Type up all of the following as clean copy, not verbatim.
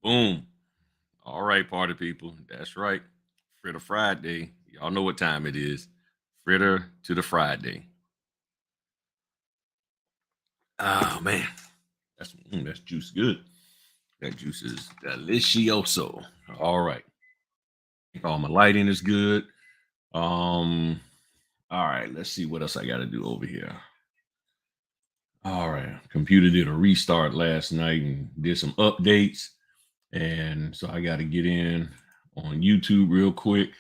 Boom. All right, party people. That's right. Fritter Friday. Y'all know what time it is. Fritter to the Friday. Oh man. That's juice good. That juice is delicioso. All right. All my lighting is good. Um, all right, let's see what else I gotta do over here. All right. Computer did a restart last night and did some updates. And so I gotta get in on YouTube real quick.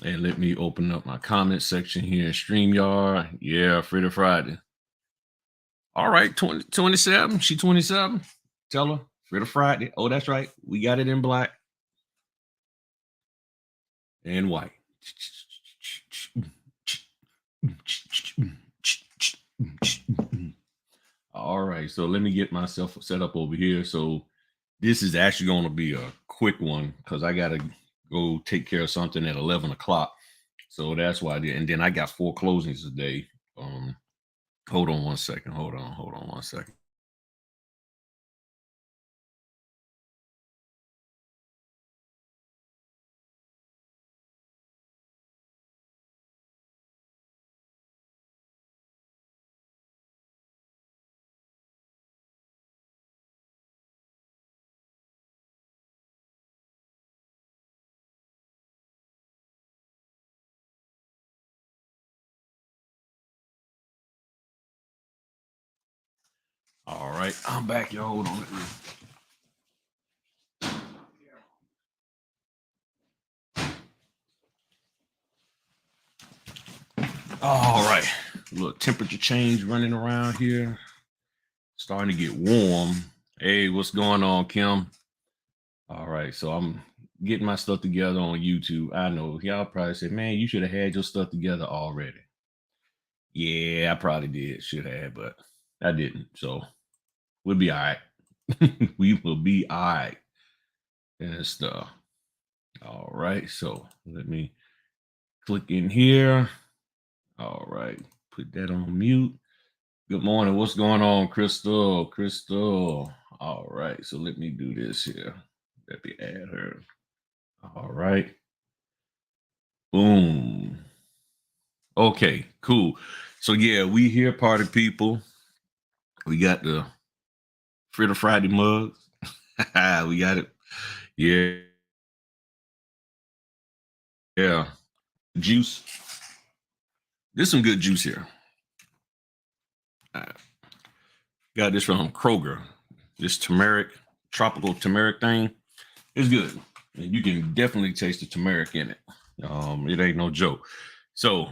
And let me open up my comment section here in StreamYard. Yeah, Fritter Friday. All right, 27. She 27. Tell her, Fritter Friday. Oh, that's right. We got it in black and white. All right, so let me get myself set up over here. So this is actually going to be a quick one because I got to go take care of something at 11 o'clock. So that's why I did. And then I got 4 closings today. Hold on one second. Hold on one second. All right, I'm back, y'all. Hold on. All right, a little temperature change running around here. Starting to get warm. Hey, what's going on, Kim? All right, so I'm getting my stuff together on YouTube. I know y'all probably said, "Man, you should have had your stuff together already." Yeah, I probably did, should have, but I didn't. So we'll be all right. We will be all right and stuff. All right, so let me click in here. All right, put that on mute. Good morning. What's going on, Crystal? Crystal. All right, so let me do this here. Let me add her. All right. Boom. Okay, cool. So yeah, we here, party people. We got the Fritter Friday mugs. We got it. Yeah, yeah. Juice. There's some good juice here. Got this from Kroger. This turmeric, tropical turmeric thing. It's good. And you can definitely taste the turmeric in it. It ain't no joke. So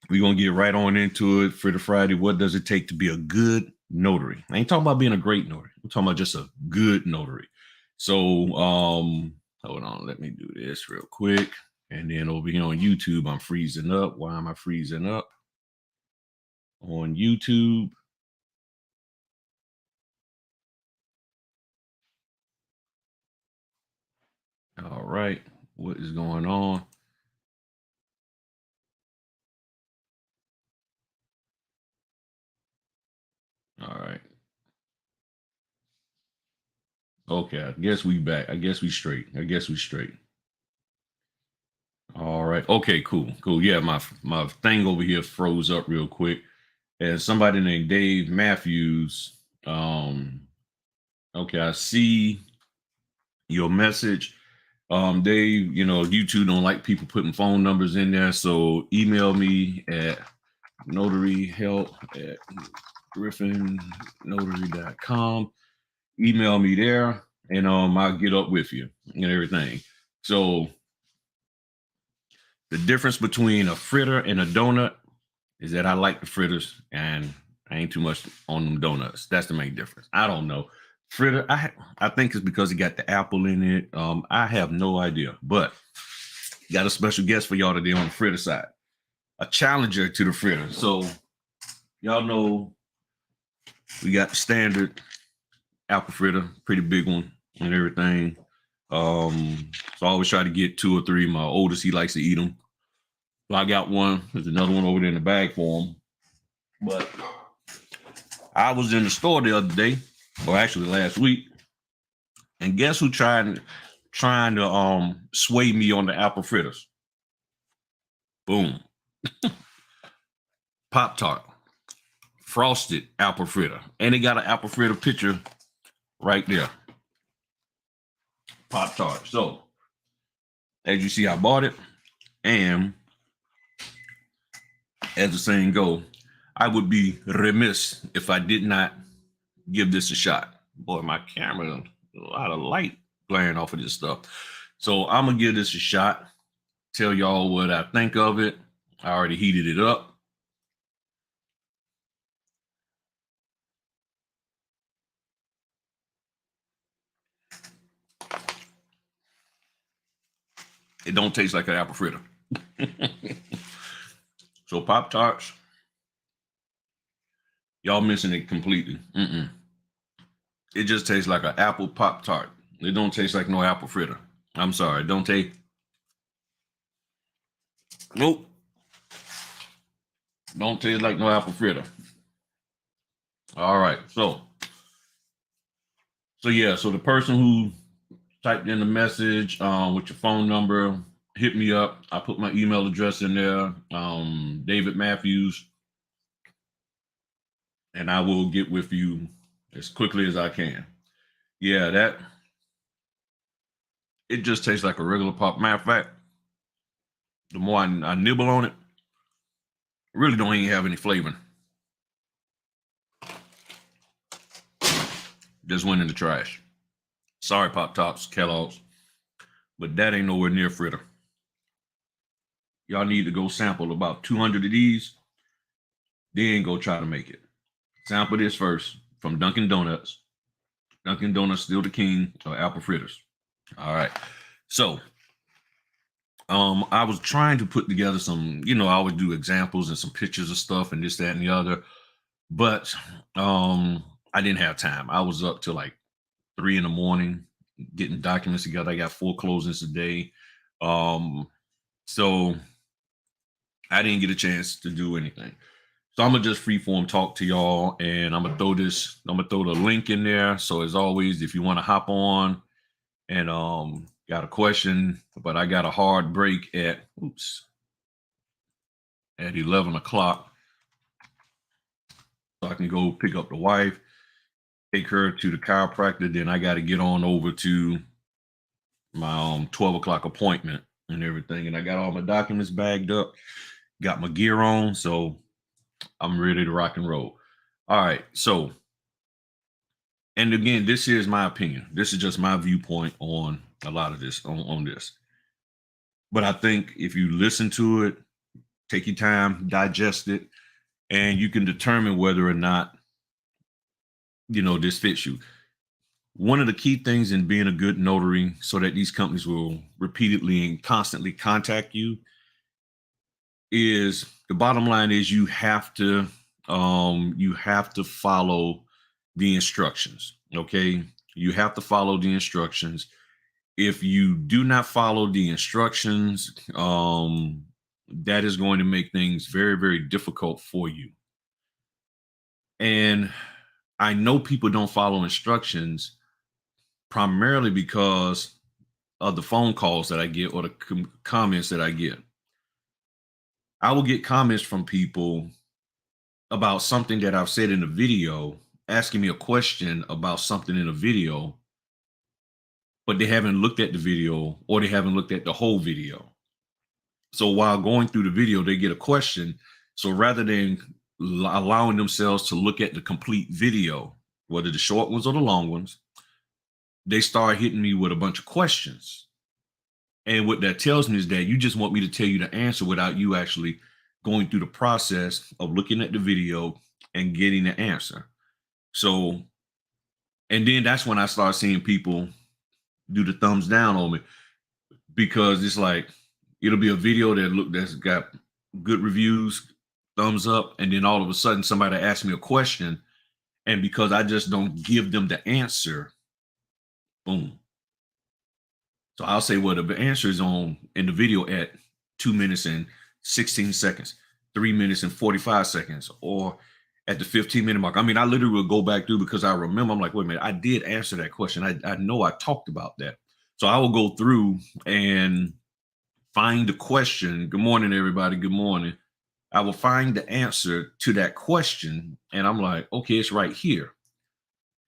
we're gonna get right on into it for the Friday. What does it take to be a good notary? I ain't talking about being a great notary. I'm talking about just a good notary. So hold on, let me do this real quick. And then over here on YouTube, I'm freezing up. Why am I freezing up? On YouTube. All right. What is going on? All right. Okay. I guess we back. I guess we straight. I guess we straight. All right. Okay, cool. Cool. Yeah, my thing over here froze up real quick. And somebody named Dave Matthews. Okay, I see your message. Dave, YouTube don't like people putting phone numbers in there. So email me at notaryhelp at griffin.notary.com. Email me there and I'll get up with you and everything. So the difference between a fritter and a donut is that I like the fritters and I ain't too much on them donuts. That's the main difference. I don't know. Fritter, I think it's because it got the apple in it. I have no idea, but got a special guest for y'all today on the fritter side, a challenger to the fritter. So y'all know we got the standard apple fritter, pretty big one and everything. So I always try to get 2 or 3. My oldest, he likes to eat them. So I got one. There's another one over there in the bag for him. But I was in the store the other day, or actually last week, And guess who trying to sway me on the apple fritters? Boom. Pop Tart. Frosted apple fritter. And they got an apple fritter picture right there. Pop Tart. So as you see, I bought it. And as the saying go, I would be remiss if I did not give this a shot. Boy, my camera, a lot of light glaring off of this stuff. So I'm gonna give this a shot. Tell y'all what I think of it. I already heated it up. It don't taste like an apple fritter. So Pop Tarts, y'all missing it completely. It just tastes like an apple Pop Tart. It don't taste like no apple fritter. I'm sorry, it don't taste. Nope. Don't taste like no apple fritter. All right, so yeah, so the person who typed in the message with your phone number, hit me up. I put my email address in there, David Matthews, and I will get with you as quickly as I can. Yeah, that it just tastes like a regular pop. Matter of fact, the more I nibble on it, really don't even have any flavor. Just went in the trash. Sorry, Pop Tops, Kellogg's, but that ain't nowhere near fritter. Y'all need to go sample about 200 of these, then go try to make it. Sample this first from Dunkin' Donuts. Dunkin' Donuts still the king of apple fritters. All right. So I was trying to put together some, I always do examples and some pictures of stuff and this, that, and the other. But I didn't have time. I was up till like 3 a.m. getting documents together. I got 4 closings today. So I didn't get a chance to do anything. So I'm gonna just freeform talk to y'all, and I'm gonna throw the link in there. So as always, if you want to hop on and got a question, but I got a hard break at 11 o'clock. So I can go pick up the wife, take her to the chiropractor, then I gotta get on over to my 12 o'clock appointment and everything. And I got all my documents bagged up, got my gear on, so I'm ready to rock and roll. All right, so, and again, this is my opinion. This is just my viewpoint on a lot of this, on this. But I think if you listen to it, take your time, digest it, and you can determine whether or not, this fits you. One of the key things in being a good notary so that these companies will repeatedly and constantly contact you is the bottom line is you have to follow the instructions. Okay. You have to follow the instructions. If you do not follow the instructions, that is going to make things very, very difficult for you. And I know people don't follow instructions primarily because of the phone calls that I get or the comments that I get. I will get comments from people about something that I've said in a video, asking me a question about something in a video, but they haven't looked at the video or they haven't looked at the whole video. So while going through the video, they get a question. So rather than allowing themselves to look at the complete video, whether the short ones or the long ones, they start hitting me with a bunch of questions. And what that tells me is that you just want me to tell you the answer without you actually going through the process of looking at the video and getting the answer. So, and then that's when I start seeing people do the thumbs down on me, because it's like, it'll be a video that's got good reviews, thumbs up, and then all of a sudden somebody asks me a question, and because I just don't give them the answer, boom. So I'll say, well, the answer is in the video at 2 minutes and 16 seconds, 3 minutes and 45 seconds, or at the 15-minute mark. I mean, I literally will go back through because I remember, I'm like, wait a minute, I did answer that question. I know I talked about that. So I will go through and find the question. Good morning, everybody. Good morning. I will find the answer to that question. And I'm like, okay, it's right here.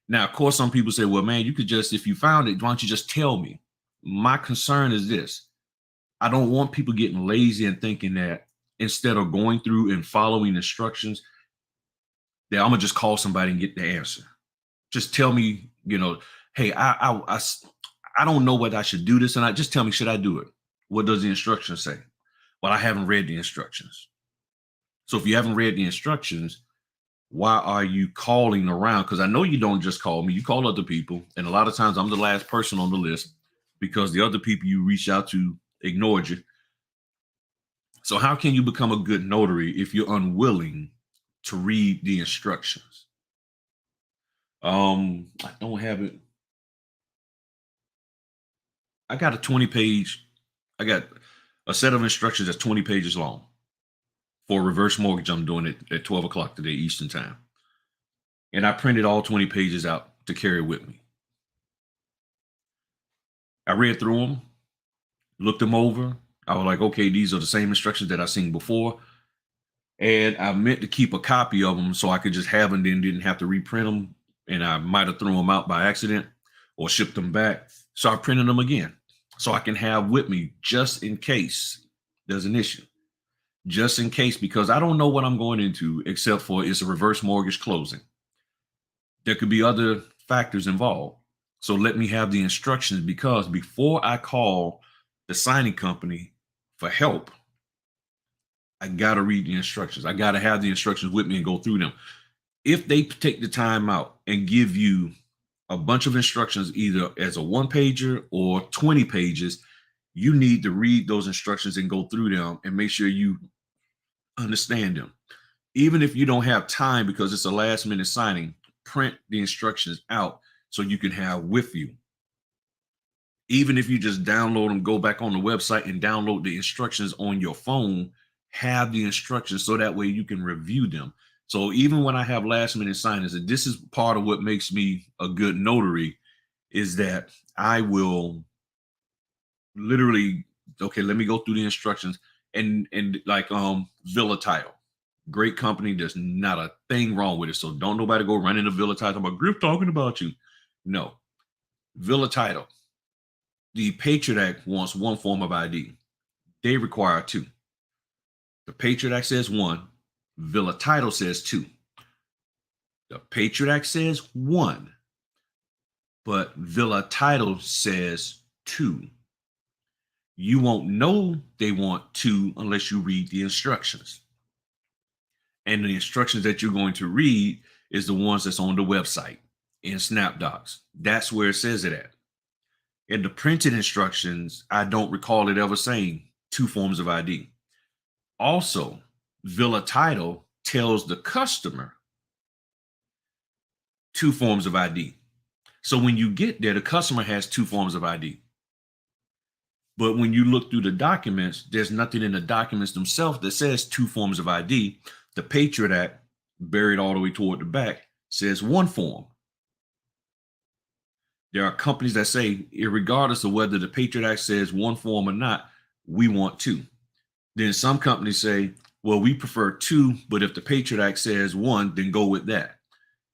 Now, of course, some people say, well, man, you could just, if you found it, why don't you just tell me? My concern is this. I don't want people getting lazy and thinking that instead of going through and following instructions, that I'm gonna just call somebody and get the answer. Just tell me, hey, I don't know whether I should do this, and I just tell me, should I do it? What does the instruction say? Well, I haven't read the instructions. So if you haven't read the instructions, why are you calling around? Because I know you don't just call me, you call other people. And a lot of times I'm the last person on the list because the other people you reach out to ignored you. So how can you become a good notary if you're unwilling to read the instructions? I don't have it. I got a 20-page, I got a set of instructions that's 20 pages long for reverse mortgage. I'm doing it at 12 o'clock today, Eastern time. And I printed all 20 pages out to carry with me. I read through them, looked them over. I was like, okay, these are the same instructions that I've seen before. And I meant to keep a copy of them so I could just have them, then didn't have to reprint them. And I might have thrown them out by accident or shipped them back. So I printed them again so I can have with me just in case there's an issue. Just in case, because I don't know what I'm going into except for it's a reverse mortgage closing. There could be other factors involved. So let me have the instructions, because before I call the signing company for help, I got to read the instructions. I got to have the instructions with me and go through them. If they take the time out and give you a bunch of instructions, either as a one pager or 20 pages, you need to read those instructions and go through them and make sure you understand them. Even if you don't have time because it's a last minute signing, print the instructions out so you can have with you. Even if you just download them, go back on the website and download the instructions on your phone, have the instructions so that way you can review them. So even when I have last minute signings, and this is part of what makes me a good notary, is that I will literally, okay, let me go through the instructions and like Villa Title. Great company. There's not a thing wrong with it. So don't nobody go running to Villa Title about Griff talking about you. No. Villa Title. The Patriot Act wants one form of ID. They require two. The Patriot Act says one. Villa Title says two. The Patriot Act says one, but Villa Title says two. You won't know they want two unless you read the instructions. And the instructions that you're going to read is the ones that's on the website in SnapDocs. That's where it says it at. In the printed instructions, I don't recall it ever saying two forms of ID. Also, Villa Title tells the customer two forms of ID. So when you get there, the customer has two forms of ID. But when you look through the documents, there's nothing in the documents themselves that says two forms of ID. The Patriot Act, buried all the way toward the back, says one form. There are companies that say, regardless of whether the Patriot Act says one form or not, we want two. Then some companies say, well, we prefer two, but if the Patriot Act says one, then go with that.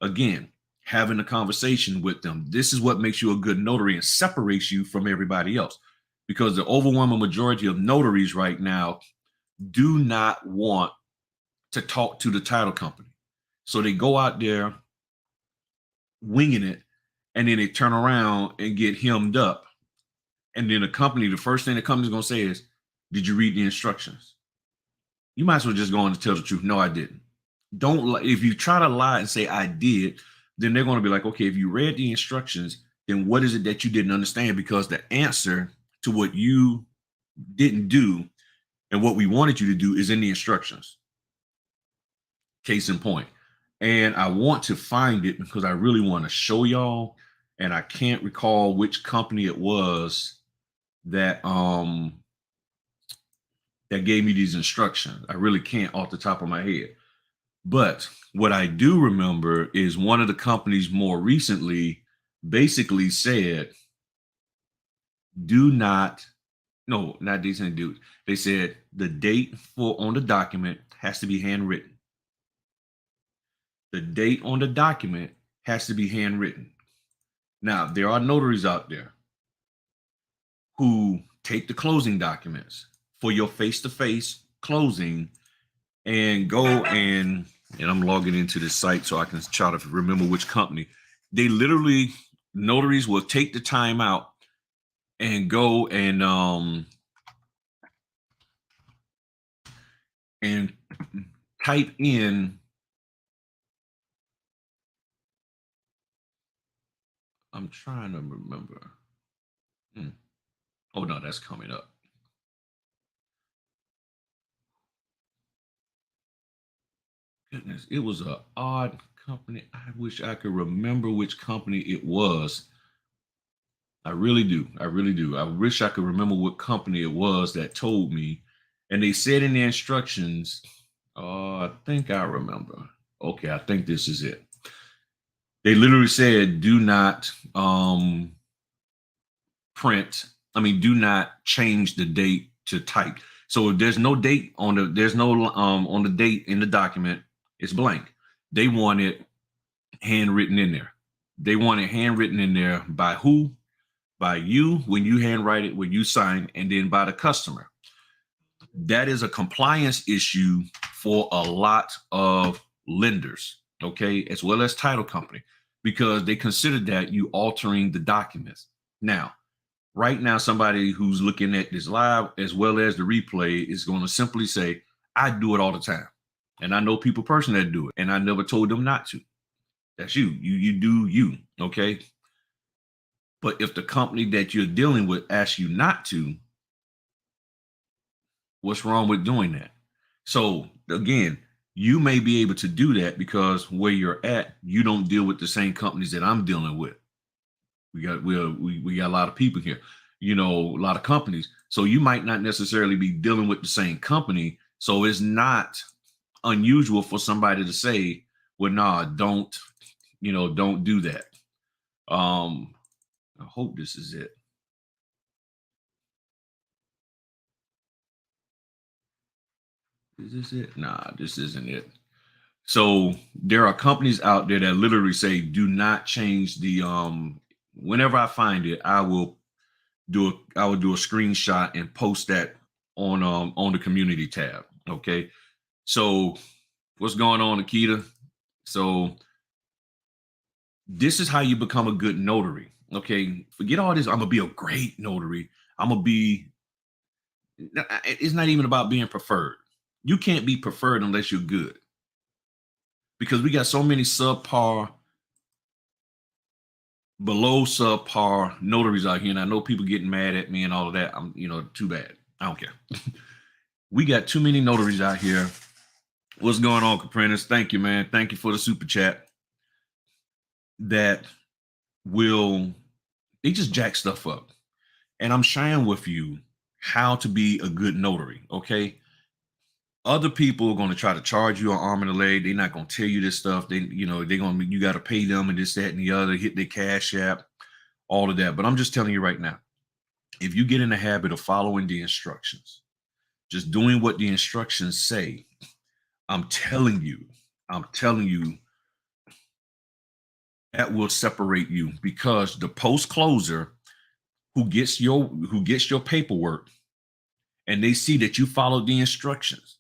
Again, having a conversation with them. This is what makes you a good notary and separates you from everybody else. Because the overwhelming majority of notaries right now do not want to talk to the title company. So they go out there winging it, and then they turn around and get hemmed up. And then the first thing the company's going to say is, did you read the instructions? You might as well just go on to tell the truth. No, I didn't. If you try to lie and say I did, then they're going to be like, okay, if you read the instructions, then what is it that you didn't understand? Because the answer to what you didn't do and what we wanted you to do is in the instructions. Case in point. And I want to find it because I really want to show y'all. And I can't recall which company it was that that gave me these instructions. I really can't off the top of my head. But what I do remember is one of the companies more recently basically said, do not, no, not decent dude. They said the date for on the document has to be handwritten. The date on the document has to be handwritten. Now, there are notaries out there who take the closing documents for your face-to-face closing and go and I'm logging into this site so I can try to remember which company. They literally, notaries will take the time out and go and type in. I'm trying to remember. Hmm. Oh no, that's coming up. Goodness, it was a odd company. I wish I could remember which company it was. I really do. I really do. I wish I could remember what company it was that told me. And they said in the instructions, I think I remember. Okay, I think this is it. They literally said, do not print. I mean, do not change the date to type. So if there's no date on there's no on the date in the document, it's blank. They want it handwritten in there. They want it handwritten in there by who? By you when you handwrite it, when you sign, and then by the customer. That is a compliance issue for a lot of lenders, okay, as well as title company, because they consider that you altering the documents. Now, right now, somebody who's looking at this live as well as the replay is going to simply say, I do it all the time. And I know people personally that do it, and I never told them not to. That's you. You do you, okay? But if the company that you're dealing with asks you not to, what's wrong with doing that? So again, you may be able to do that because where you're at, you don't deal with the same companies that I'm dealing with. We got a lot of people here, a lot of companies. So you might not necessarily be dealing with the same company. So it's not unusual for somebody to say, well, nah, don't do that. I hope this is it. Is this it? Nah, this isn't it. So there are companies out there that literally say, do not change the whenever I find it, I will do a screenshot and post that on the community tab. Okay. So what's going on, Akita? So this is how you become a good notary. Okay. Forget all this. I'm gonna be a great notary. I'm gonna be it's not even about being preferred. You can't be preferred unless you're good. Because we got so many subpar, below subpar notaries out here. And I know people getting mad at me and all of that. Too bad. I don't care. We got too many notaries out here. What's going on, Caprinas? Thank you, man. Thank you for the super chat. That will, they just jack stuff up. And I'm sharing with you how to be a good notary. Okay. Other people are going to try to charge you an arm and a leg. They're not going to tell you this stuff. You got to pay them and this, that, and the other, hit their cash app, all of that. But I'm just telling you right now, if you get in the habit of following the instructions, just doing what the instructions say, I'm telling you, that will separate you, because the post closer who gets your paperwork and they see that you followed the instructions,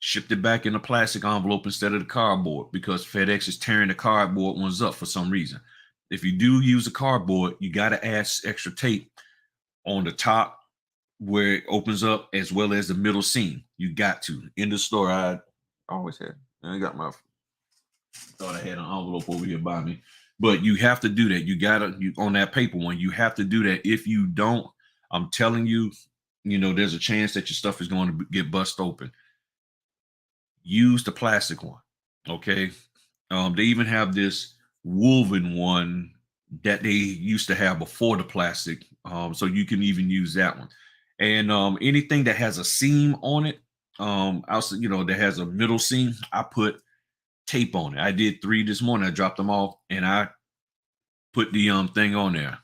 shipped it back in a plastic envelope instead of the cardboard, because FedEx is tearing the cardboard ones up for some reason. If you do use a cardboard, you got to add extra tape on the top where it opens up, as well as the middle seam. You got to. In the store, I always had. I got my, thought I had an envelope over here by me. But you have to do that. You gotta, on that paper one, you have to do that. If you don't, I'm telling you, there's a chance that your stuff is going to get bust open. Use the plastic one. Okay. They even have this woven one that they used to have before the plastic. So you can even use that one. And anything that has a seam on it, also, that has a middle seam, I put tape on it. I did 3 this morning. I dropped them off and I put the thing on there.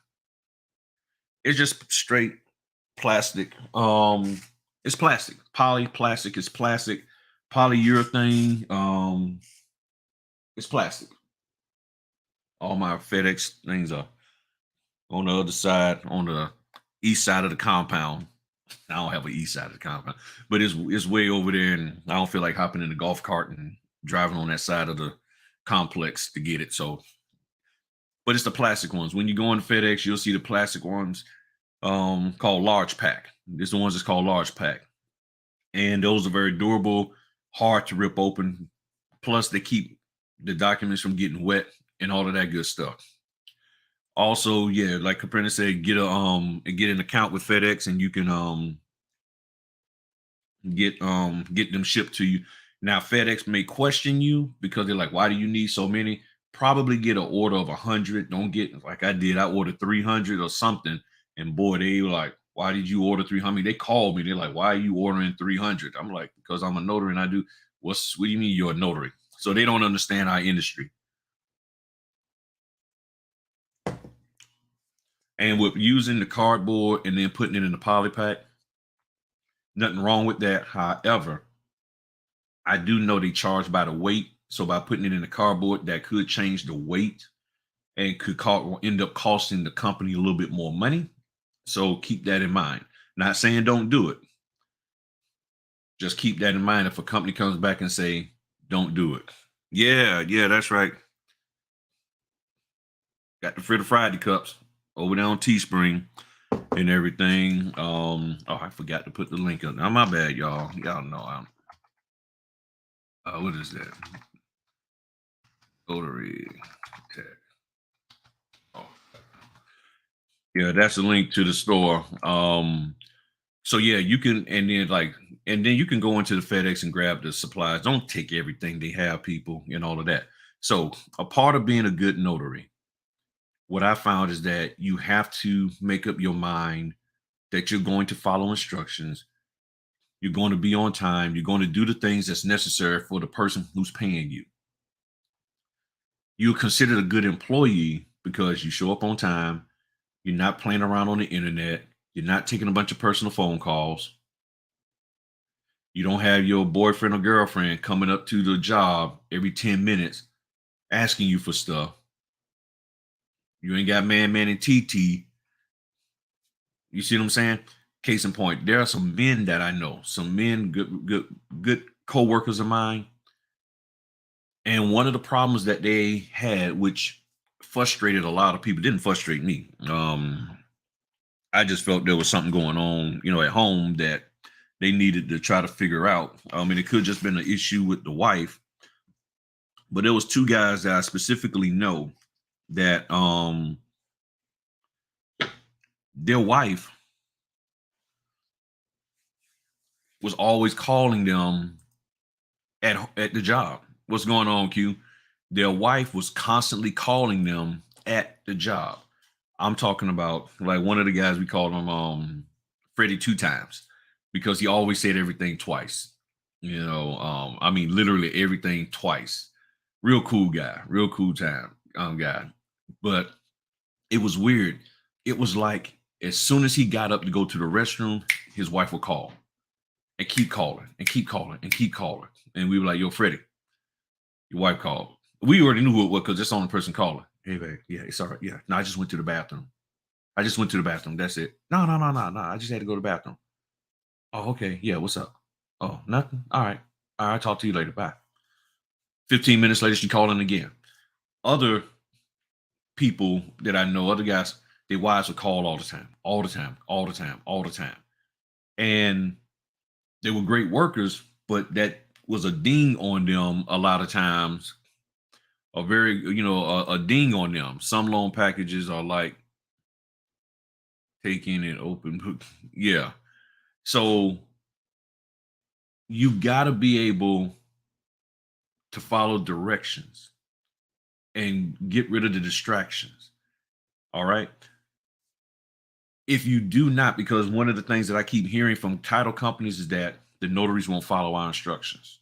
It's just straight plastic. It's plastic. Poly plastic is plastic. Polyurethane. It's plastic. All my FedEx things are on the other side, on the east side of the compound. I don't have an east side of the compound, but it's way over there, and I don't feel like hopping in the golf cart and driving on that side of the complex to get it. So, but it's the plastic ones. When you go on FedEx, you'll see the plastic ones called large pack. This is the ones that's called large pack, and those are very durable, hard to rip open. Plus, they keep the documents from getting wet and all of that good stuff. Also, yeah, like Caprina said, get an account with FedEx, and you can get them shipped to you. Now, FedEx may question you because they're like, why do you need so many? Probably get an order of 100. Don't get like I did. I ordered 300 or something, and boy, they were like, why did you order 300? They called me. They're like, why are you ordering 300? I'm like, because I'm a notary and I do. What do you mean you're a notary? So they don't understand our industry. And with using the cardboard and then putting it in the poly pack, nothing wrong with that. However, I do know they charge by the weight. So by putting it in the cardboard, that could change the weight and could end up costing the company a little bit more money. So keep that in mind. Not saying don't do it. Just keep that in mind if a company comes back and say, don't do it. Yeah, that's right. Got the Fritter Friday cups over there on Teespring and everything. Oh, I forgot to put the link up. Now, my bad, y'all. Y'all know what is that? Notary tech. Oh, yeah, that's a link to the store. So yeah, you can, and then you can go into the FedEx and grab the supplies. Don't take everything they have, people, and all of that. So a part of being a good notary, what I found is that you have to make up your mind that you're going to follow instructions. You're going to be on time. You're going to do the things that's necessary for the person who's paying you. You're considered a good employee because you show up on time. You're not playing around on the internet. You're not taking a bunch of personal phone calls. You don't have your boyfriend or girlfriend coming up to the job every 10 minutes asking you for stuff. You ain't got man and TT. You see what I'm saying? Case in point, there are some men that I know, some men, good co-workers of mine. And one of the problems that they had, which frustrated a lot of people, didn't frustrate me. I just felt there was something going on, at home that they needed to try to figure out. And it could just been an issue with the wife, but there was 2 guys that I specifically know that their wife was always calling them at the job. What's going on, Q? Their wife was constantly calling them at the job. I'm talking about like one of the guys, we called him Freddie 2 times because he always said everything twice. I mean literally everything twice. Real cool guy, real cool guy. But it was weird. It was like as soon as he got up to go to the restroom, his wife would call and keep calling and keep calling and keep calling. And we were like, yo, Freddie, your wife called. We already knew who it was because it's the only person calling. Hey, babe. Yeah, it's all right. Yeah. No, I just went to the bathroom. That's it. No. I just had to go to the bathroom. Oh, okay. Yeah. What's up? Oh, nothing. All right. All right. I'll talk to you later. Bye. 15 minutes later, she called in again. Other people that I know, other guys, their wives would call all the time, all the time, all the time, all the time. And they were great workers, but that was a ding on them a lot of times. A ding on them. Some loan packages are like taking it open. Yeah. So you got to be able to follow directions and get rid of the distractions. All right. If you do not, because one of the things that I keep hearing from title companies is that the notaries won't follow our instructions.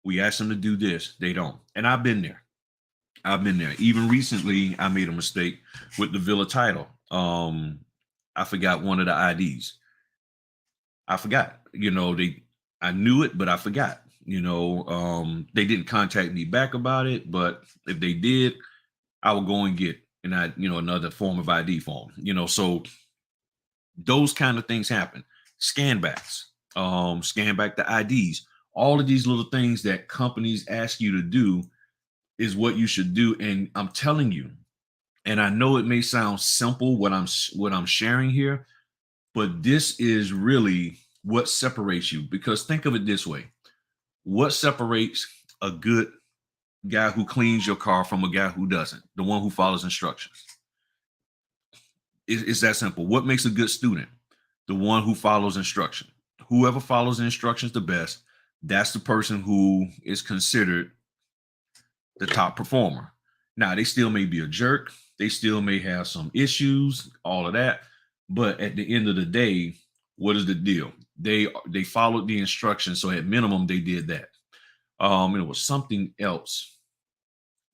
We ask them to do this, they don't. And I've been there. I've been there. Even recently, I made a mistake with the Villa title. I forgot one of the IDs. I forgot. I knew it, but I forgot. They didn't contact me back about it, but if they did, I would go and get another form of ID form. So those kind of things happen. Scan backs, scan back the IDs. All of these little things that companies ask you to do is what you should do. And I'm telling you, and I know it may sound simple what I'm sharing here, but this is really what separates you. Because think of it this way: what separates a good guy who cleans your car from a guy who doesn't? The one who follows instructions. It's that simple. What makes a good student? The one who follows instruction. Whoever follows the instructions the best, that's the person who is considered the top performer. Now, they still may be a jerk. They still may have some issues, all of that. But at the end of the day, what is the deal? They followed the instructions. So at minimum, they did that. And it was something else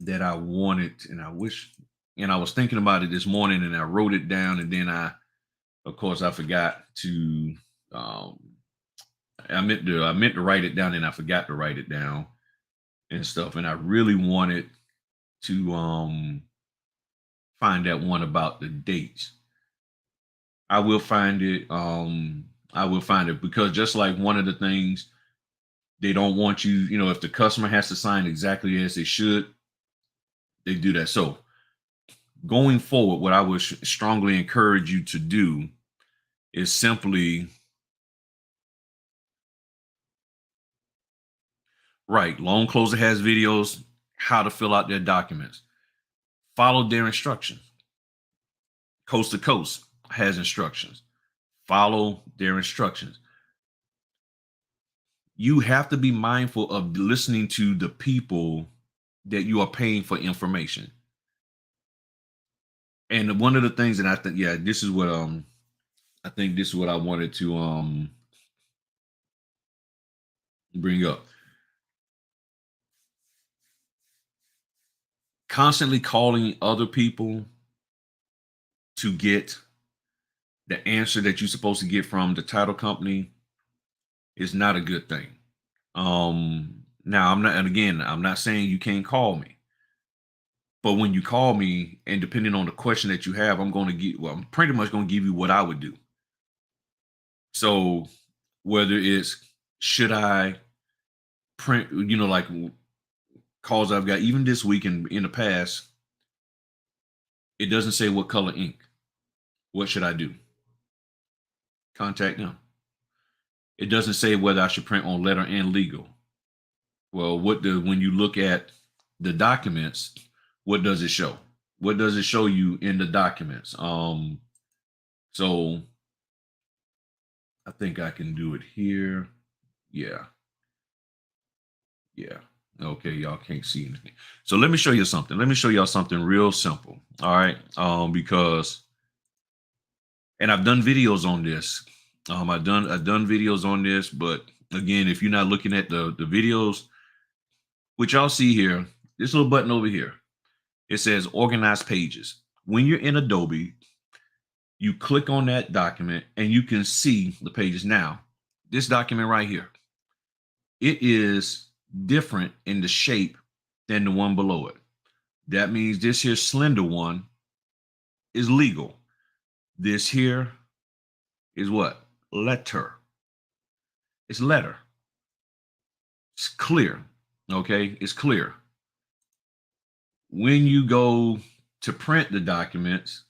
that I wanted, and I was thinking about it this morning, and I wrote it down, and then of course, I forgot to. I meant to write it down, and I forgot to write it down and stuff. And I really wanted to find that one about the dates. I will find it. I will find it, because just like one of the things, they don't want you. If the customer has to sign exactly as they should, they do that. So going forward, what I would strongly encourage you to do is simply right. Loan closer has videos how to fill out their documents. Follow their instructions. Coast to Coast has instructions. Follow their instructions. You have to be mindful of listening to the people that you are paying for information. And one of the things that I think, yeah, this is what I think this is what I wanted to bring up. Constantly calling other people to get the answer that you're supposed to get from the title company is not a good thing. Now I'm not, and again, I'm not saying you can't call me, but when you call me, and depending on the question that you have, I'm pretty much going to give you what I would do. So whether it's, should I print, like calls I've got, even this week and in the past, it doesn't say what color ink. What should I do? Contact them. It doesn't say whether I should print on letter and legal. Well, when you look at the documents, what does it show? What does it show you in the documents? So I think I can do it here. Yeah. Yeah. Okay, y'all can't see anything. So let me show you something. Let me show y'all something real simple. All right. Because, and I've done videos on this. I've done videos on this, but again, if you're not looking at the videos, which y'all see here, this little button over here, it says organize pages. When you're in Adobe, you click on that document and you can see the pages. Now, this document right here, it is different in the shape than the one below it. That means this here slender one is legal. This here is what? Letter. It's letter. It's clear. Okay, it's clear. When you go to print the documents,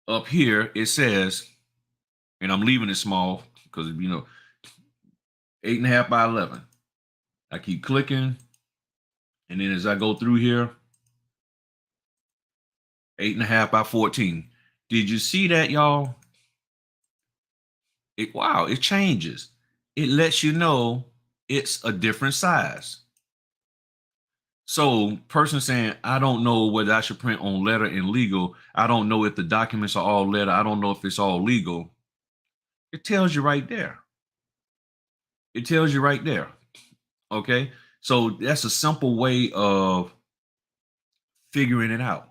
up here it says, and I'm leaving it small because 8.5 by 11. I keep clicking, and then as I go through here, 8.5 by 14. Did you see that, y'all? Wow, it changes. It lets you know it's a different size. So, person saying, I don't know whether I should print on letter and legal. I don't know if the documents are all letter. I don't know if it's all legal. It tells you right there. It tells you right there. Okay. So that's a simple way of figuring it out.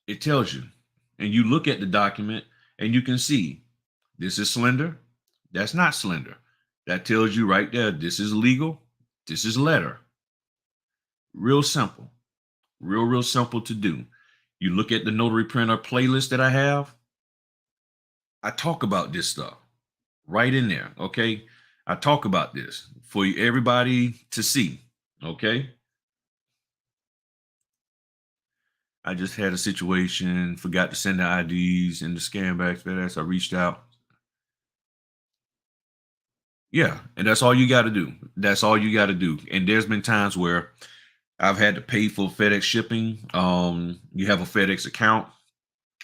It tells you. And you look at the document and you can see this is slender. That's not slender. That tells you right there, this is legal. This is letter. Real simple. Real simple to do. You look at the notary printer playlist that I have. I talk about this stuff right in there. Okay. I talk about this for everybody to see. Okay. I just had a situation, forgot to send the IDs and the scan back FedEx. I reached out. Yeah, and that's all you got to do. That's all you got to do. And there's been times where I've had to pay for FedEx shipping. You have a FedEx account,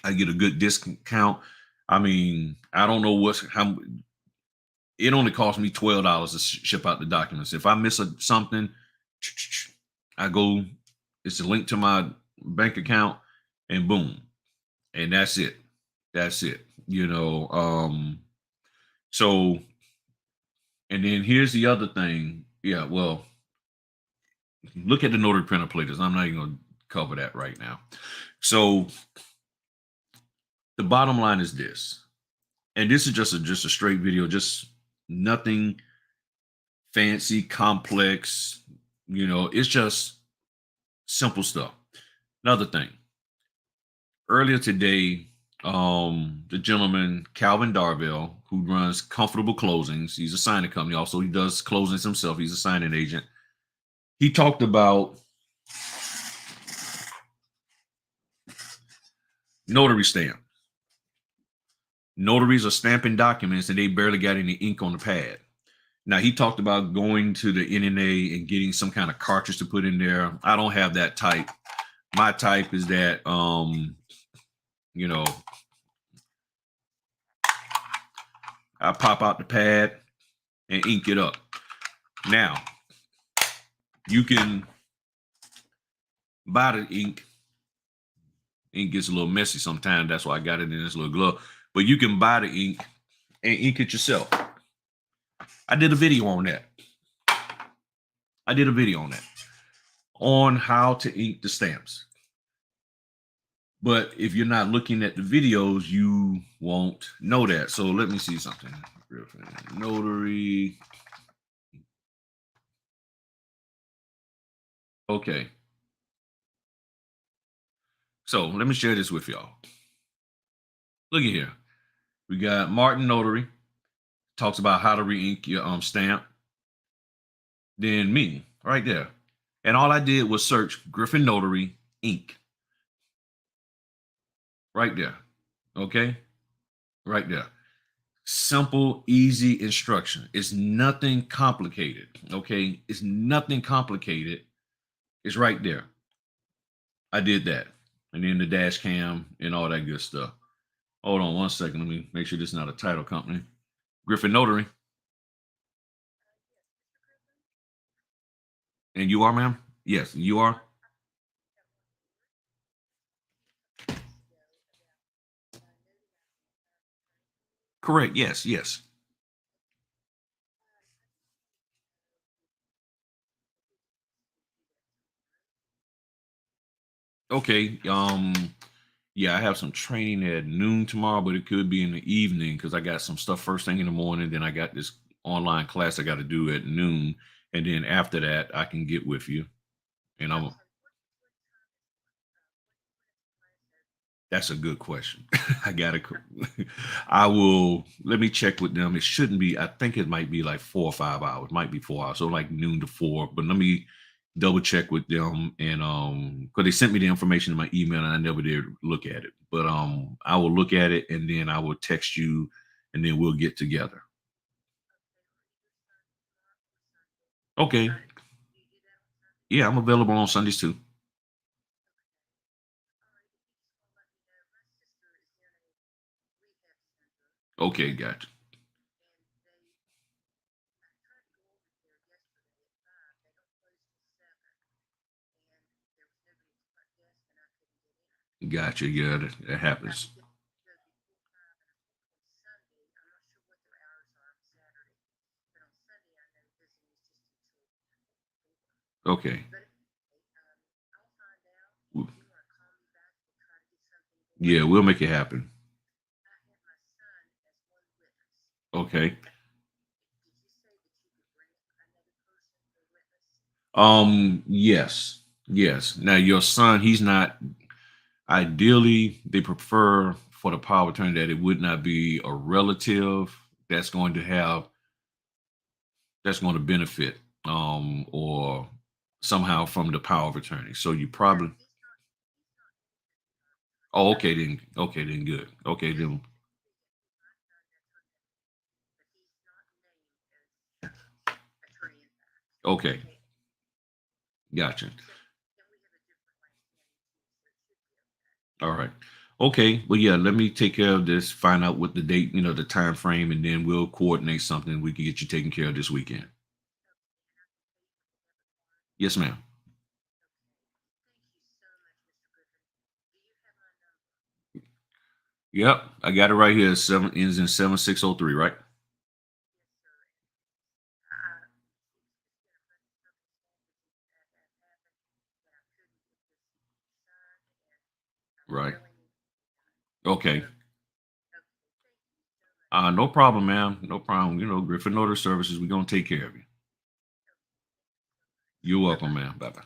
I get a good discount. I mean, I don't know what's how. It only cost me $12 to ship out the documents. If I miss something, I go. It's a link to my bank account, and boom, and that's it. That's it. So, and then here's the other thing. Yeah, well, look at the notary printer plates. I'm not even going to cover that right now. So the bottom line is this, and this is just a straight video, just nothing fancy, complex. It's just simple stuff. Another thing, earlier today, the gentleman Calvin Darvell, who runs Comfortable Closings, he's a signing company. Also, he does closings himself. He's a signing agent. He talked about notary stamp. Notaries are stamping documents and they barely got any ink on the pad. Now he talked about going to the NNA and getting some kind of cartridge to put in there. I don't have that type. My type is that you know, I pop out the pad and ink it up. Now, you can buy the ink. Ink gets a little messy sometimes. That's why I got it in this little glove. But you can buy the ink and ink it yourself. I did a video on that. On how to ink the stamps. But if you're not looking at the videos, you won't know that. So let me see something. Notary. Okay. So let me share this with y'all. Look at here. We got Martin Notary talks about how to re-ink your stamp. Then me, right there. And all I did was search Griffin Notary ink. Right there. Okay? Right there. Simple, easy instruction. It's nothing complicated. Okay? It's nothing complicated. It's right there. I did that. And then the dash cam and all that good stuff. Hold on one second. Let me make sure this is not a title company. Griffin Notary. And you are, ma'am? Yes, you are. Correct. Yes, yes. Okay. Yeah, I have some training at noon tomorrow, but it could be in the evening because I got some stuff first thing in the morning. Then I got this online class I got to do at noon, and then after that, I can get with you. And I'm That's a good question. I gotta. I will. Let me check with them. It shouldn't be. I think it might be like 4 or 5 hours. Might be 4 hours. So like noon to four. But let me double check with them and because they sent me the information in my email and I never did look at it. But I will look at it and then I will text you and then we'll get together. Okay. Yeah, I'm available on Sundays too. Okay, gotcha. Gotcha. Yeah, that happens. Okay. W- Yeah, we'll make it happen. Okay. Yes. Yes. Now your son, he's not ideally they prefer for the power of attorney that it would not be a relative that's going to have that's going to benefit or somehow from the power of attorney. So you probably oh okay then good. Okay then okay. Gotcha. All right. Okay. Well, yeah, let me take care of this, find out what the date, the time frame, and then we'll coordinate something we can get you taken care of this weekend. Yes, ma'am. Yep. I got it right here. Seven ends in 7603, right? Right. Okay. No problem, ma'am. No problem. Griffin Notary Services, we're gonna take care of you. You're welcome, ma'am. Bye bye.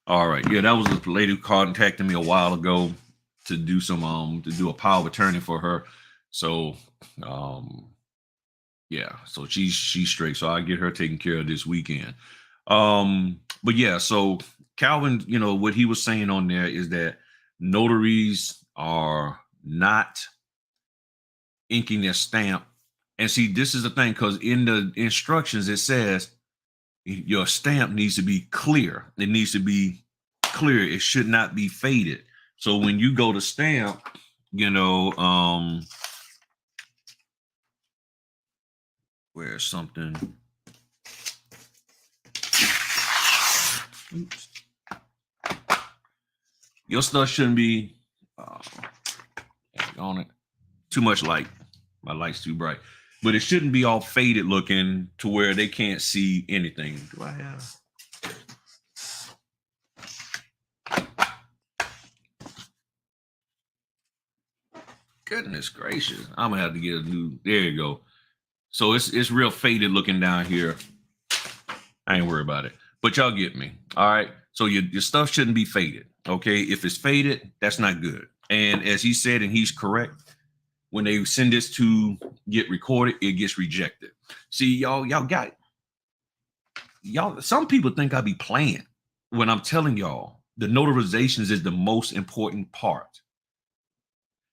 All right. Yeah, that was a lady who contacted me a while ago to do a power of attorney for her. So um yeah, so she's straight. So I get her taken care of this weekend. But yeah, so Calvin, what he was saying on there is that notaries are not inking their stamp. And see, this is the thing, because in the instructions it says your stamp needs to be clear. It needs to be clear. It should not be faded. So when you go to stamp, where's something? Oops. Your stuff shouldn't be uh, on it. Too much light. My light's too bright. But it shouldn't be all faded looking to where they can't see anything. Do I have? Goodness gracious. I'm gonna have to get a new. There you go. So it's real faded looking down here. I ain't worried about it. But y'all get me. All right. So your stuff shouldn't be faded. Okay. If it's faded, that's not good. And as he said, and he's correct, when they send this to get recorded, it gets rejected. See, y'all got y'all. Some people think I be playing when I'm telling y'all the notarizations is the most important part.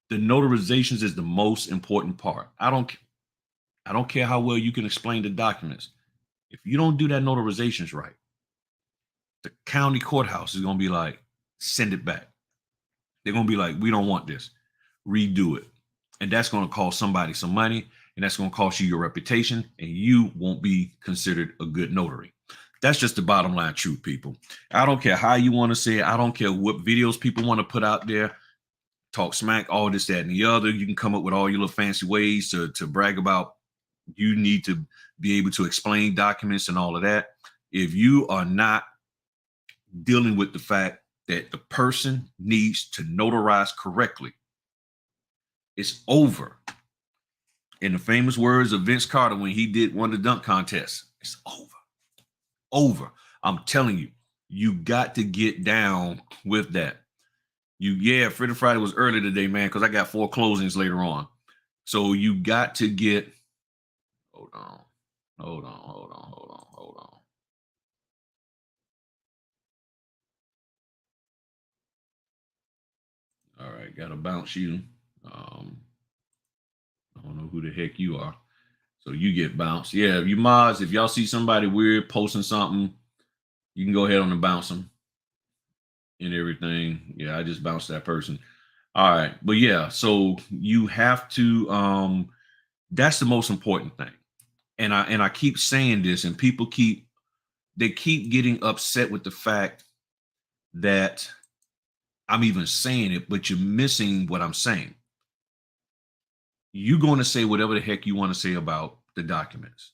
The notarizations is the most important part. I don't care how well you can explain the documents. If you don't do that notarizations right, the county courthouse is gonna be like, send it back. They're gonna be like, we don't want this. Redo it. And that's gonna cost somebody some money, and that's gonna cost you your reputation, and you won't be considered a good notary. That's just the bottom line truth, people. I don't care how you want to say it. I don't care what videos people want to put out there, talk smack, all this, that, and the other. You can come up with all your little fancy ways to brag about. You need to be able to explain documents and all of that. If you are not dealing with the fact that the person needs to notarize correctly, it's over. In the famous words of Vince Carter when he did one of the dunk contests, it's over. Over. I'm telling you, you got to get down with that. Fritter Friday was early today, man, because I got 4 closings later on. So you got to get, hold on, hold on. All right, gotta bounce you. Um, I don't know who the heck you are. So you get bounced. Yeah, you mods, if y'all see somebody weird posting something, you can go ahead on and bounce them and everything. Yeah, I just bounced that person. All right. But yeah, so you have to that's the most important thing. And I keep saying this, and people keep getting upset with the fact that I'm even saying it, but you're missing what I'm saying. You're going to say whatever the heck you want to say about the documents.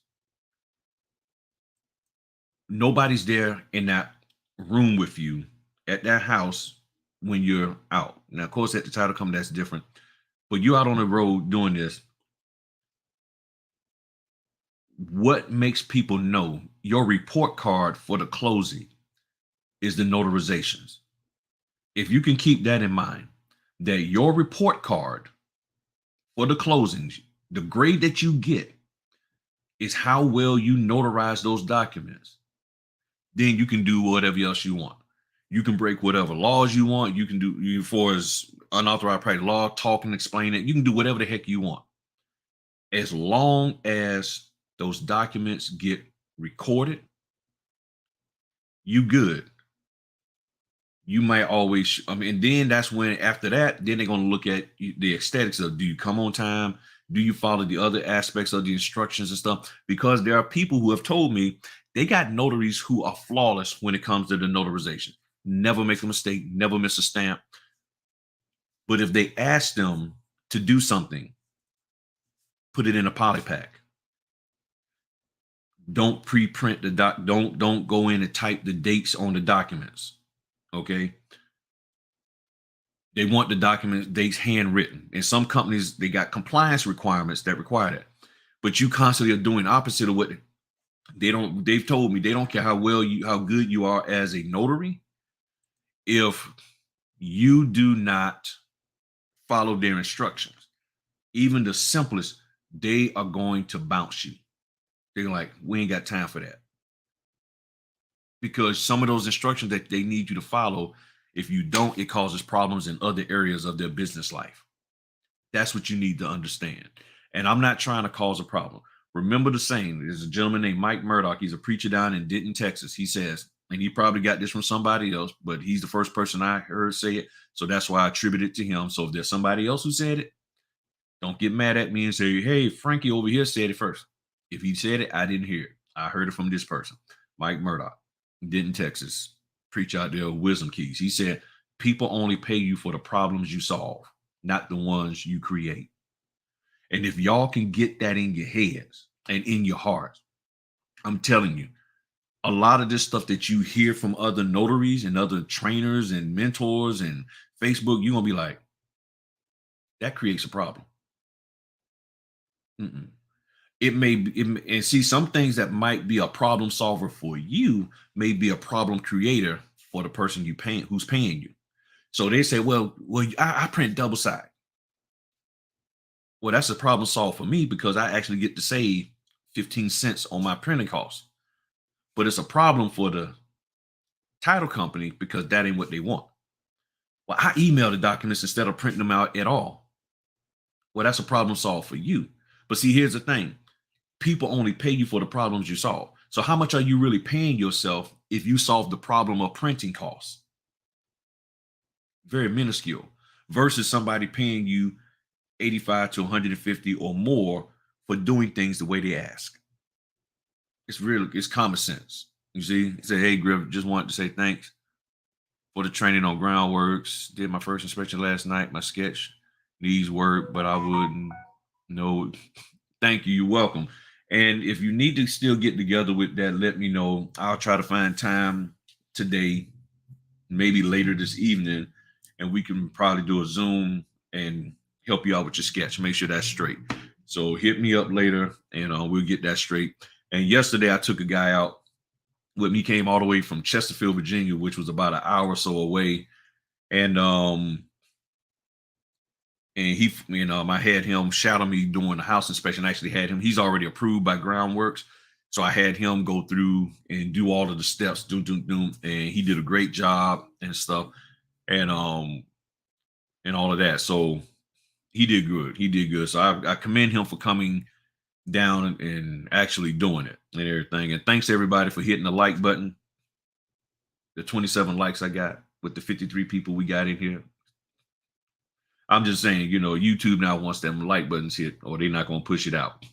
Nobody's there in that room with you at that house when you're out. Now, of course, at the title company, that's different. But you're out on the road doing this. What makes people know your report card for the closing is the notarizations. If you can keep that in mind, that your report card for the closings, the grade that you get is how well you notarize those documents, then you can do whatever else you want. You can break whatever laws you want. You can do, you for as unauthorized practice law, talk and explain it. You can do whatever the heck you want. As long as those documents get recorded, you good. You might always, I mean, and then that's when after that, then they're going to look at the aesthetics of, do you come on time? Do you follow the other aspects of the instructions and stuff? Because there are people who have told me they got notaries who are flawless when it comes to the notarization. Never make a mistake, never miss a stamp. But if they ask them to do something, put it in a poly pack. Don't pre-print the doc. Don't go in and type the dates on the documents. Okay. They want the documents dates handwritten. In some companies, they got compliance requirements that require that. But you constantly are doing opposite of what they don't. They've told me they don't care how good you are as a notary. If you do not follow their instructions, even the simplest, they are going to bounce you. They're like, we ain't got time for that. Because some of those instructions that they need you to follow, if you don't, it causes problems in other areas of their business life. That's what you need to understand. And I'm not trying to cause a problem. Remember the saying, there's a gentleman named Mike Murdoch. He's a preacher down in Denton, Texas. He says, and he probably got this from somebody else, but he's the first person I heard say it. So that's why I attribute it to him. So if there's somebody else who said it, don't get mad at me and say, hey, Frankie over here said it first. If he said it, I didn't hear it. I heard it from this person, Mike Murdoch, Denton, Texas. Preach out there wisdom keys. He said, people only pay you for the problems you solve, not the ones you create. And if y'all can get that in your heads and in your hearts, I'm telling you, a lot of this stuff that you hear from other notaries and other trainers and mentors and Facebook, you're going to be like, that creates a problem. Mm-mm. It may be, and see, some things that might be a problem solver for you may be a problem creator for the person you paying, who's paying you. So they say, well, I print double side. Well, that's a problem solved for me because I actually get to save 15 cents on my printing costs. But it's a problem for the title company because that ain't what they want. Well, I email the documents instead of printing them out at all. Well, that's a problem solved for you. But see, here's the thing. People only pay you for the problems you solve. So how much are you really paying yourself if you solve the problem of printing costs? Very minuscule versus somebody paying you 85 to 150 or more for doing things the way they ask. It's common sense. You see, say, hey, Griff, just wanted to say thanks for the training on groundworks. Did my first inspection last night. My sketch needs work, but I wouldn't know. Thank you. You're welcome. And if you need to still get together with that, let me know. I'll try to find time today, maybe later this evening, and we can probably do a Zoom and help you out with your sketch. Make sure that's straight. So hit me up later, and we'll get that straight. And yesterday I took a guy out with me, came all the way from Chesterfield, Virginia, which was about an hour or so away. And he, I had him shadow me doing the house inspection. I actually had him, he's already approved by Groundworks. So I had him go through and do all of the steps, and he did a great job and stuff. And all of that. So he did good. He did good. So I commend him for coming down and actually doing it and everything. And thanks everybody for hitting the like button. The 27 likes I got with the 53 people we got in here. I'm just saying, YouTube now wants them like buttons hit, or they're not going to push it out.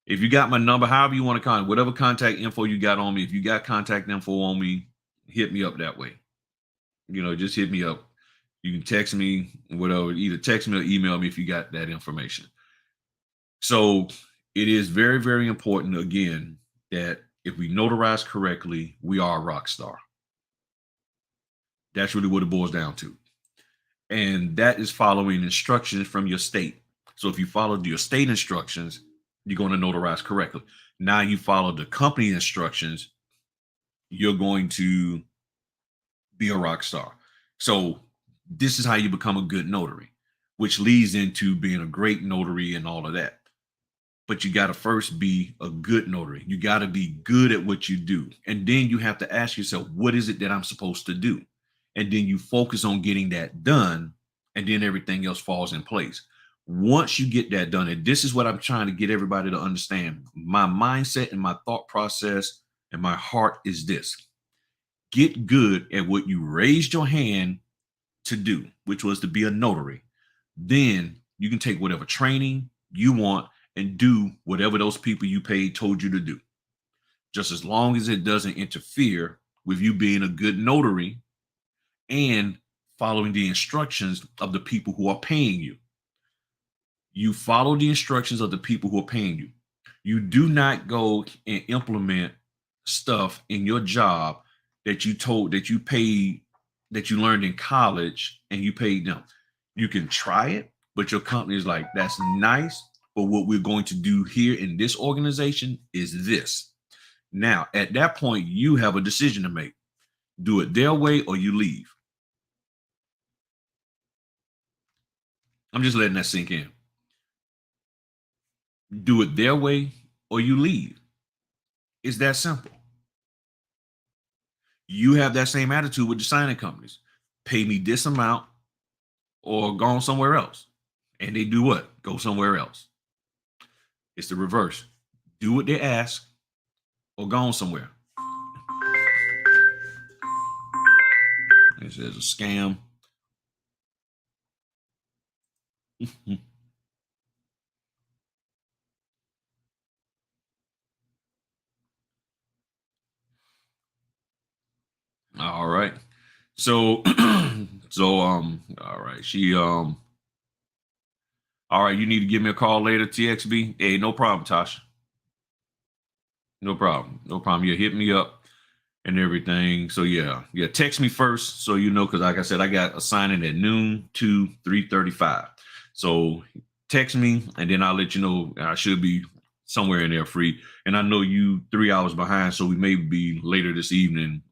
If you got my number, however you want to contact, whatever contact info you got on me, if you got contact info on me, hit me up that way. Just hit me up. You can text me, whatever, either text me or email me if you got that information. So it is very, very important, again, that if we notarize correctly, we are a rock star. That's really what it boils down to. And that is following instructions from your state. So if you followed your state instructions, you're going to notarize correctly. Now you follow the company instructions, you're going to be a rock star. So this is how you become a good notary, which leads into being a great notary and all of that. But you got to first be a good notary. You got to be good at what you do. And then you have to ask yourself, what is it that I'm supposed to do? And then you focus on getting that done, and then everything else falls in place. Once you get that done, and this is what I'm trying to get everybody to understand, my mindset and my thought process and my heart is this: get good at what you raised your hand to do, which was to be a notary. Then you can take whatever training you want and do whatever those people you paid told you to do, just as long as it doesn't interfere with you being a good notary and following the instructions of the people who are paying you. You follow the instructions of the people who are paying you. You do not go and implement stuff in your job that you paid, that you learned in college and you paid them. You can try it, but your company is like, that's nice, but what we're going to do here in this organization is this. Now, at that point, you have a decision to make. Do it their way or you leave. I'm just letting that sink in. Do it their way or you leave. It's that simple. You have that same attitude with the signing companies. Pay me this amount or go on somewhere else. And they do what? Go somewhere else. It's the reverse. Do what they ask or go on somewhere. This is a scam. All right. So all right. All right, you need to give me a call later, TXB. Hey, no problem, Tasha. No problem. No problem. You hit me up and everything. So yeah, text me first so you know, because like I said, I got a signing at noon to 3:35. So text me and then I'll let you know. I should be somewhere in there free. And I know you 3 hours behind, so we may be later this evening,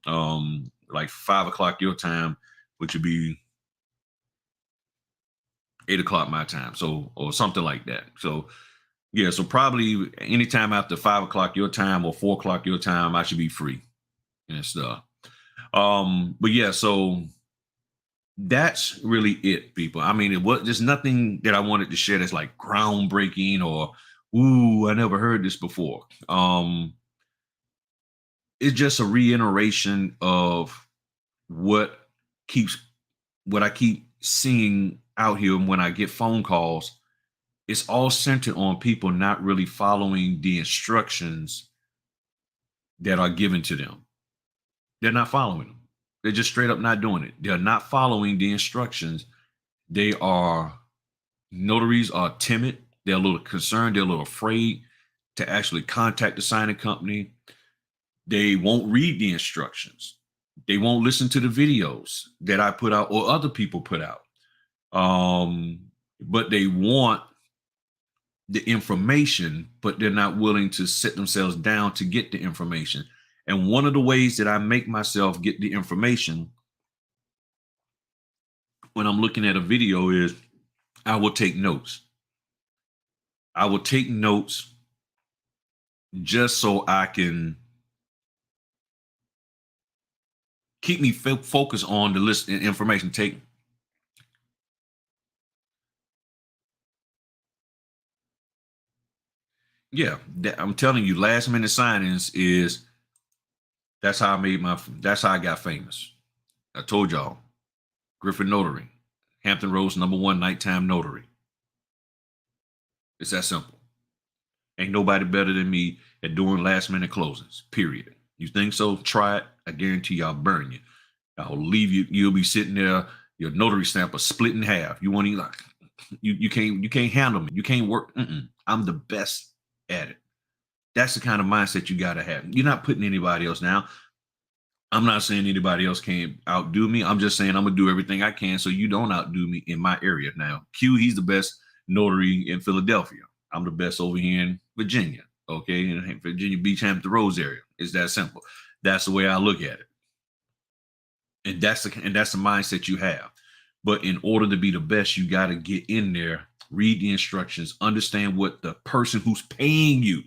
like 5 o'clock your time, which would be 8 o'clock my time. So or something like that. So yeah, so probably anytime after 5 o'clock your time or 4 o'clock your time, I should be free and stuff. But yeah, so that's really it, people. I mean, there's nothing that I wanted to share that's like groundbreaking or ooh, I never heard this before. It's just a reiteration of what keeps what I keep seeing out here when I get phone calls. It's all centered on people not really following the instructions that are given to them. They're not following them. They're just straight up not doing it. They're not following the instructions. They are Notaries are timid. They're a little concerned. They're a little afraid to actually contact the signing company. They won't read the instructions. They won't listen to the videos that I put out or other people put out. But they want the information, but they're not willing to sit themselves down to get the information. And one of the ways that I make myself get the information when I'm looking at a video is I will take notes. I will take notes just so I can keep me focused on the list and information. Yeah, I'm telling you, last minute signings is that's how I got famous. I told y'all, Griffin Notary, Hampton Roads #1 nighttime notary. It's that simple. Ain't nobody better than me at doing last minute closings. Period. You think so? Try it. I guarantee you, I'll burn you. I'll leave you. You'll be sitting there, your notary stamp is split in half. You won't even like you can't handle me. You can't work. I'm the best at it. That's the kind of mindset you got to have. You're not putting anybody else down. I'm not saying anybody else can't outdo me. I'm just saying I'm gonna do everything I can so you don't outdo me in my area. Now, Q, he's the best notary in Philadelphia. I'm the best over here in Virginia. Okay, in Virginia Beach, Hampton Roads area. It's that simple. That's the way I look at it, and that's the mindset you have. But in order to be the best, you got to get in there, read the instructions, understand what the person who's paying you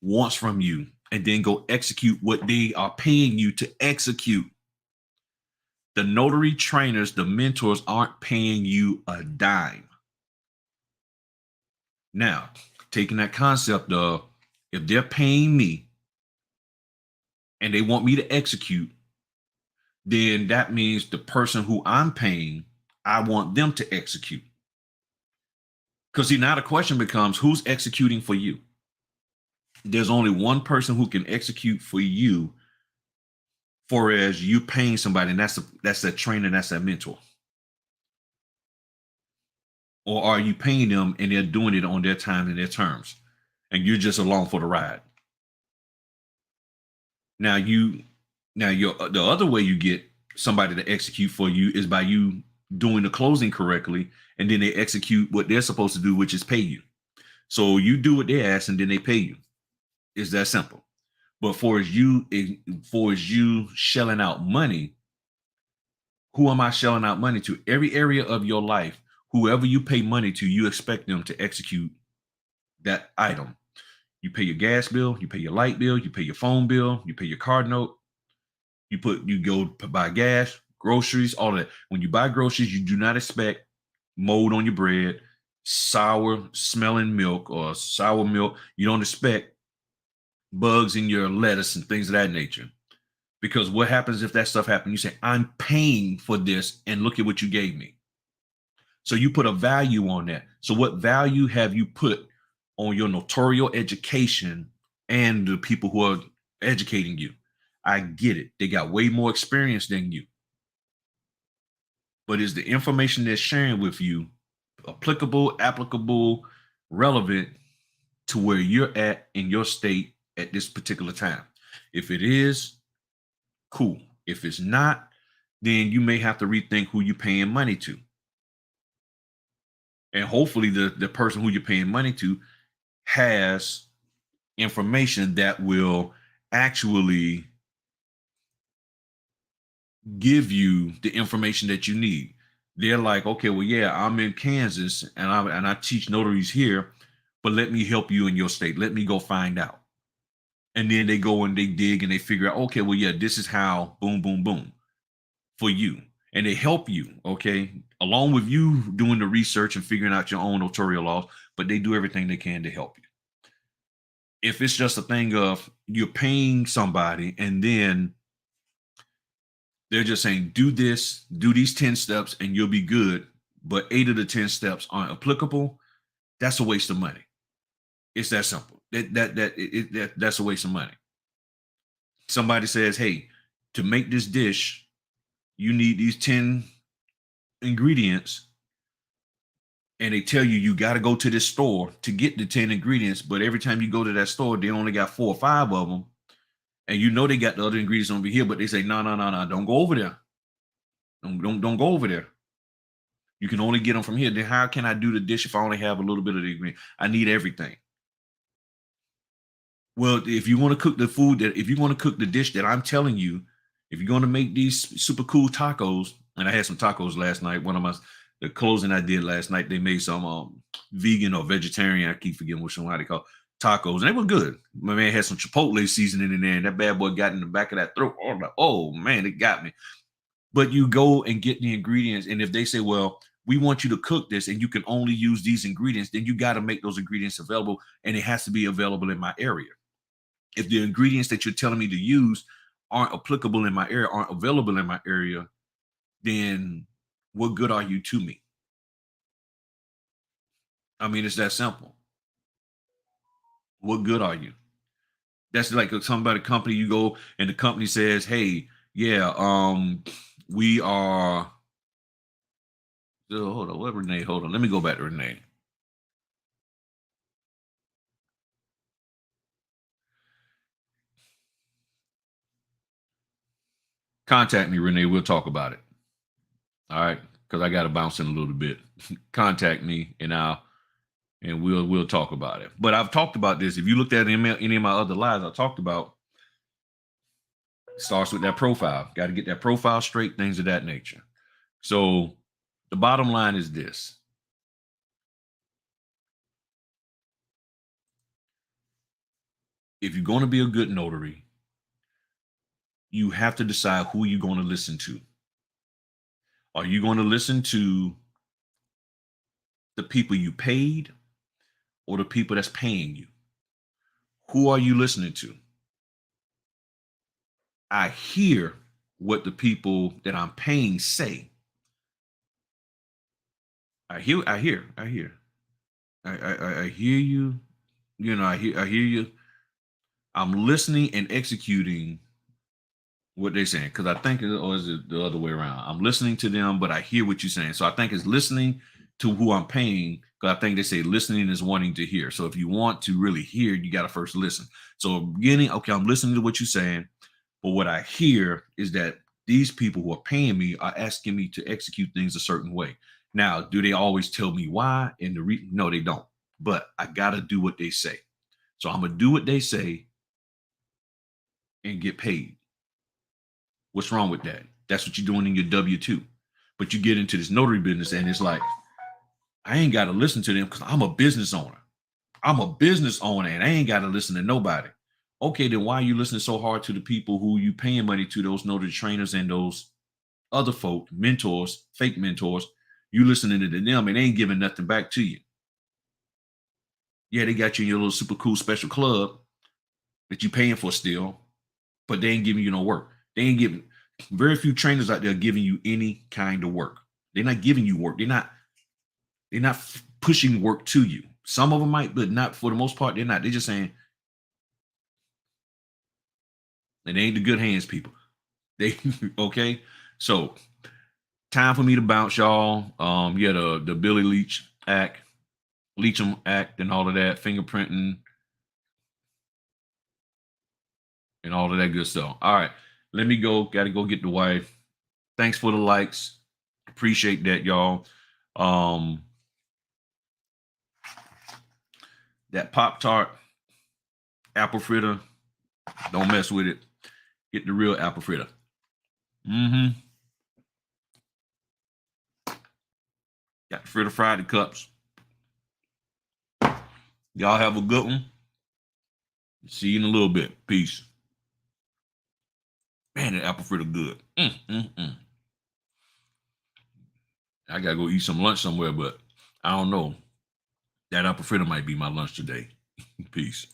wants from you, and then go execute what they are paying you to execute. The notary trainers, the mentors aren't paying you a dime. Now, taking that concept of if they're paying me and they want me to execute, then that means the person who I'm paying, I want them to execute. Because see, now the question becomes who's executing for you? There's only one person who can execute for you, for as you paying somebody, and that's that trainer, that's that mentor. Or are you paying them and they're doing it on their time and their terms, and you're just along for the ride? Now your the other way you get somebody to execute for you is by you doing the closing correctly, and then they execute what they're supposed to do, which is pay you. So you do what they ask, and then they pay you. It's that simple. But for as you shelling out money, who am I shelling out money to? Every area of your life, whoever you pay money to, you expect them to execute that item. You pay your gas bill, you pay your light bill, you pay your phone bill, you pay your card note, you go buy gas, groceries, all of that. When you buy groceries, you do not expect mold on your bread, sour smelling milk or sour milk. You don't expect bugs in your lettuce and things of that nature. Because what happens if that stuff happens? You say, I'm paying for this, and look at what you gave me. So you put a value on that. So what value have you put on your notarial education and the people who are educating you? I get it. They got way more experience than you. But is the information they're sharing with you applicable, relevant to where you're at in your state at this particular time? If it is, cool. If it's not, then you may have to rethink who you're paying money to. And hopefully the person who you're paying money to has information that will actually give you the information that you need. They're like, okay, well, yeah, I'm in Kansas and I teach notaries here, but let me help you in your state. Let me go find out. And then they go and they dig and they figure out, okay, well, yeah, this is how boom, boom, boom for you. And they help you, okay, along with you doing the research and figuring out your own notarial laws, but they do everything they can to help you. If it's just a thing of you're paying somebody and then they're just saying, do this, do these 10 steps, and you'll be good, but 8 of the 10 steps aren't applicable, that's a waste of money. It's that simple. That's a waste of money. Somebody says, hey, to make this dish, you need these 10 ingredients, and they tell you you got to go to this store to get the 10 ingredients, but every time you go to that store, they only got 4 or 5 of them, and you know they got the other ingredients over here, but they say, no, no, no, no, don't go over there. Don't go over there. You can only get them from here. Then how can I do the dish if I only have a little bit of the ingredient? I need everything. Well, if you want to cook the food if you want to cook the dish that I'm telling you, if you're going to make these super cool tacos, and I had some tacos last night. The closing I did last night, they made some vegan or vegetarian. I keep forgetting which one how they call tacos, and they were good. My man had some chipotle seasoning in there, and that bad boy got in the back of that throat. Oh man, it got me. But you go and get the ingredients, and if they say, well, we want you to cook this and you can only use these ingredients, then you got to make those ingredients available, and it has to be available in my area. If the ingredients that you're telling me to use aren't applicable in my area, aren't available in my area, then what good are you to me? I mean, it's that simple. What good are you? That's like somebody company you go and the company says, hey, yeah, we are. Oh, hold on, what Renee? Hold on, let me go back to Renee. contact me, Renee. We'll talk about it. All right, because I got to bounce in a little bit. Contact me, and we'll talk about it. But I've talked about this. If you looked at any of my other lives, I talked about starts with that profile. Got to get that profile straight, things of that nature. So the bottom line is this. If you're going to be a good notary, you have to decide who you're going to listen to. Are you going to listen to the people you paid or the people that's paying you? Who are you listening to? I hear what the people that I'm paying say. I hear. I hear you. You know, I hear you. I'm listening and executing what they're saying, because I think, or is it the other way around? I'm listening to them, but I hear what you're saying. So I think it's listening to who I'm paying, because I think they say listening is wanting to hear. So if you want to really hear, you got to first listen. So beginning, okay, I'm listening to what you're saying, but what I hear is that these people who are paying me are asking me to execute things a certain way. Now, do they always tell me why? And no, they don't. But I got to do what they say. So I'm gonna do what they say and get paid. What's wrong with that? That's what you're doing in your W-2. But you get into this notary business and it's like, I ain't got to listen to them because I'm a business owner. I'm a business owner and I ain't got to listen to nobody. Okay, then why are you listening so hard to the people who you paying money to, those notary trainers and those other folk, mentors, fake mentors? You listening to them and they ain't giving nothing back to you. Yeah, they got you in your little super cool special club that you paying for still, but they ain't giving you no work. They ain't giving, very few trainers out there giving you any kind of work. They're not giving you work. They're not pushing work to you. Some of them might, but not for the most part. They're not. They're just saying, and they ain't the good hands people. They okay. So time for me to bounce, y'all. Yeah, the Billy Leacham Act, and all of that, fingerprinting, and all of that good stuff. All right, let me go. Got to go get the wife. Thanks for the likes. Appreciate that, y'all. That Pop-Tart apple fritter, don't mess with it. Get the real apple fritter. Mm-hmm. Got the fritter Friday cups. Y'all have a good one. See you in a little bit. Peace. Man, that apple fritter good. I gotta go eat some lunch somewhere, but I don't know. That apple fritter might be my lunch today. Peace.